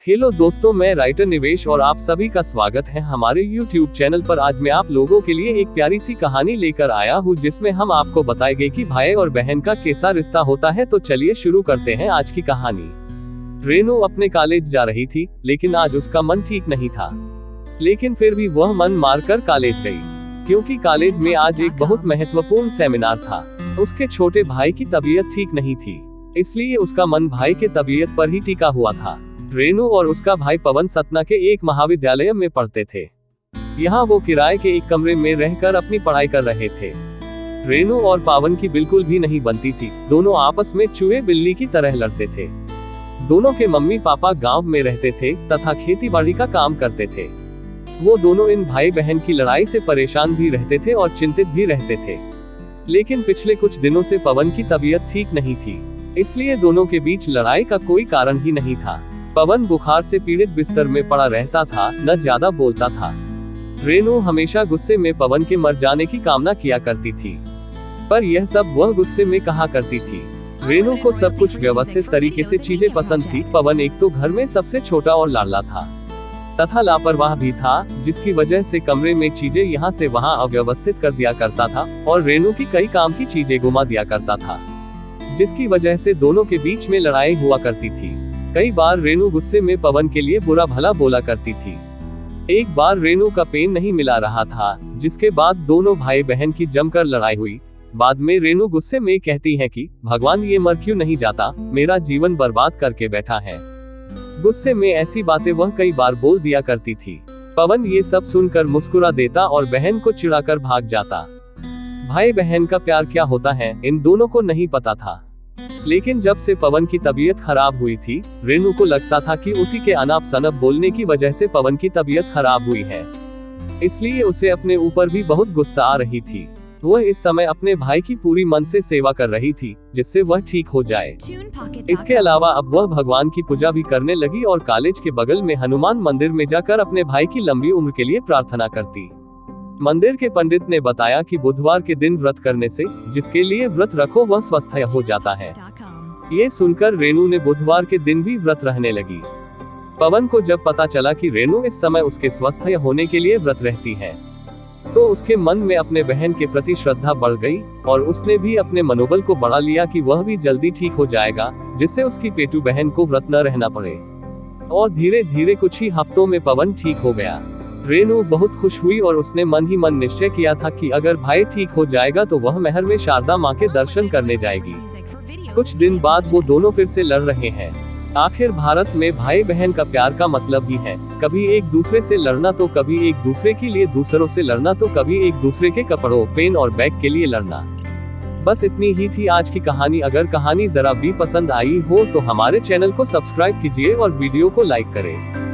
Hello दोस्तों, मैं writer निवेश और आप सभी का स्वागत है हमारे YouTube चैनल पर। आज मैं आप लोगों के लिए एक प्यारी सी कहानी लेकर आया हूँ जिसमें हम आपको बताएंगे कि भाई और बहन का कैसा रिश्ता होता है। तो चलिए शुरू करते हैं आज की कहानी। रेनू अपने कॉलेज जा रही थी, लेकिन आज उसका मन ठीक नहीं था। लेकिन फिर भी वह मन मारकर कॉलेज गई, क्योंकि कॉलेज में आज एक बहुत महत्वपूर्ण सेमिनार था। उसके छोटे भाई की तबीयत ठीक नहीं थी, इसलिए उसका मन भाई के तबीयत पर ही टिका हुआ था। रेनू और उसका भाई पवन सतना के एक महाविद्यालय में पढ़ते थे। यहाँ वो किराए के एक कमरे में रहकर अपनी पढ़ाई कर रहे थे। रेनू और पवन की बिल्कुल भी नहीं बनती थी। दोनों आपस में चूहे बिल्ली की तरह लड़ते थे। दोनों के मम्मी पापा गांव में रहते थे तथा खेती बाड़ी का काम करते थे। वो दोनों इन भाई बहन की लड़ाई से परेशान भी रहते थे और चिंतित भी रहते थे। लेकिन पिछले कुछ दिनों से पवन की तबीयत ठीक नहीं थी, इसलिए दोनों के बीच लड़ाई का कोई कारण ही नहीं था। पवन बुखार से पीड़ित बिस्तर में पड़ा रहता था, न ज्यादा बोलता था। रेनू हमेशा गुस्से में पवन के मर जाने की कामना किया करती थी, पर यह सब वह गुस्से में कहा करती थी। रेनू को सब कुछ व्यवस्थित तरीके से चीजें पसंद थी। पवन एक तो घर में सबसे छोटा और लाडला था तथा लापरवाह भी था, जिसकी वजह से कमरे में चीजें यहाँ से वहाँ अव्यवस्थित कर दिया करता था और रेनू की कई काम की चीजें घुमा दिया करता था, जिसकी वजह से दोनों के बीच में लड़ाई हुआ करती थी। कई बार रेनू गुस्से में पवन के लिए बुरा भला बोला करती थी। एक बार रेनू का पेन नहीं मिला रहा था, जिसके बाद दोनों भाई बहन की जमकर लड़ाई हुई। बाद में रेनू गुस्से में कहती है कि भगवान, ये मर क्यों नहीं जाता, मेरा जीवन बर्बाद करके बैठा है। गुस्से में ऐसी बातें वह कई बार बोल दिया करती थी। पवन ये सब सुनकर मुस्कुरा देता और बहन को चिढ़ाकर भाग जाता। भाई बहन का प्यार क्या होता है, इन दोनों को नहीं पता था। लेकिन जब से पवन की तबीयत खराब हुई थी, रेनू को लगता था कि उसी के अनाप शनाप बोलने की वजह से पवन की तबीयत खराब हुई है, इसलिए उसे अपने ऊपर भी बहुत गुस्सा आ रही थी। वह इस समय अपने भाई की पूरी मन से सेवा कर रही थी, जिससे वह ठीक हो जाए। इसके अलावा अब वह भगवान की पूजा भी करने लगी और कॉलेज के बगल में हनुमान मंदिर में जाकर अपने भाई की लंबी उम्र के लिए प्रार्थना करती। मंदिर के पंडित ने बताया कि बुधवार के दिन व्रत करने से जिसके लिए व्रत रखो वह स्वस्थ हो जाता है। ये सुनकर रेनू ने बुधवार के दिन भी व्रत रहने लगी। पवन को जब पता चला कि रेनू इस समय उसके स्वस्थ होने के लिए व्रत रहती है, तो उसके मन में अपने बहन के प्रति श्रद्धा बढ़ गई और उसने भी अपने मनोबल को बढ़ा लिया कि वह भी जल्दी ठीक हो जाएगा, जिससे उसकी पेटू बहन को व्रत न रहना पड़े। और धीरे धीरे कुछ ही हफ्तों में पवन ठीक हो गया। रेनू बहुत खुश हुई और उसने मन ही मन निश्चय किया था कि अगर भाई ठीक हो जाएगा तो वह महल में शारदा माँ के दर्शन करने जाएगी। कुछ दिन बाद वो दोनों फिर से लड़ रहे हैं। आखिर भारत में भाई बहन का प्यार का मतलब ही है कभी एक दूसरे से लड़ना, तो कभी एक दूसरे के लिए दूसरों से लड़ना, तो कभी एक दूसरे के कपड़ों, पेन और बैग के लिए लड़ना। बस इतनी ही थी आज की कहानी। अगर कहानी जरा भी पसंद आई हो तो हमारे चैनल को सब्सक्राइब कीजिए और वीडियो को लाइक करें।